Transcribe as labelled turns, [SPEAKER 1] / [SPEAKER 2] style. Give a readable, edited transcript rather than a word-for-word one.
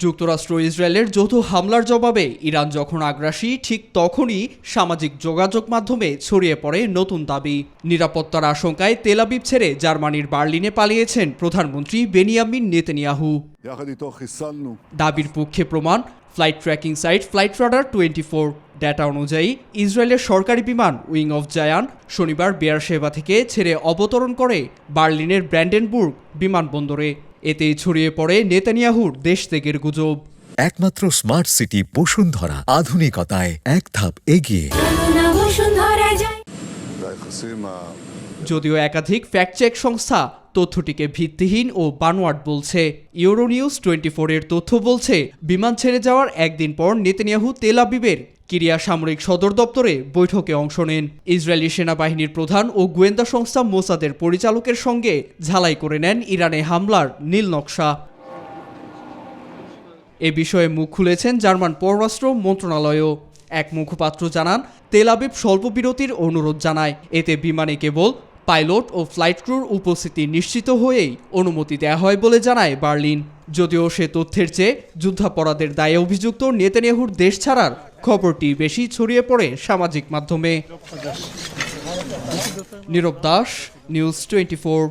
[SPEAKER 1] যুক্তরাষ্ট্র ইসরায়েলের যৌথ হামলার জবাবে ইরান যখন আগ্রাসী, ঠিক তখনই সামাজিক যোগাযোগ মাধ্যমে ছড়িয়ে পড়ে নতুন দাবি। নিরাপত্তার আশঙ্কায় তেল আবিব ছেড়ে জার্মানির বার্লিনে পালিয়েছেন প্রধানমন্ত্রী বেনিয়ামিন নেতানিয়াহু। দাবির পক্ষে প্রমাণ flight tracking site flight radar 24। Data অনুযায়ী ইসরায়েলের সরকারি বিমান উইং অফ জায়ান শনিবার বেয়ারশেভা থেকে ছেড়ে অবতরণ করে বার্লিনের ব্র্যান্ডেনবুর্গ বিমানবন্দরে। এতেই ছড়িয়ে পড়ে নেতানিয়াহুর দেশ ত্যাগের গুজব।
[SPEAKER 2] একমাত্র স্মার্ট সিটি বসুন্ধরা, আধুনিকতায় এক ধাপ এগিয়ে।
[SPEAKER 1] যদিও একাধিক ফ্যাক্ট চেক সংস্থা তথ্যটিকে ভিত্তিহীন ও বানোয়াট বলছে। ইউরোনিউজ 24 এর তথ্য বলছে, বিমান ছেড়ে যাওয়ার একদিন পর নেতানিয়াহু তেল আবিবের কিরিয়া সামরিক সদর দপ্তরে বৈঠকে অংশ নেন। ইসরায়েলি সেনাবাহিনীর প্রধান ও গোয়েন্দা সংস্থা মোসাদের পরিচালকের সঙ্গে ঝালাই করে নেন ইরানে হামলার নীল নকশা। এ বিষয়ে মুখ খুলেছেন জার্মান পররাষ্ট্র মন্ত্রণালয়ও। এক মুখপাত্র জানান, তেল আবিব স্বল্প বিরতির অনুরোধ জানায়। এতে বিমানে কেবল পাইলট ও ফ্লাইট ক্রুর উপস্থিতি নিশ্চিত হয়েই অনুমতি দেওয়া হয় বলে জানায় বার্লিন। যদিও সে তথ্যের চেয়ে যুদ্ধাপরাধের দায়ে অভিযুক্ত নেতানিয়াহুর দেশ ছাড়ার খবরটি বেশি ছড়িয়ে পড়ে সামাজিক মাধ্যমে। নীরব দাস, নিউজ 24।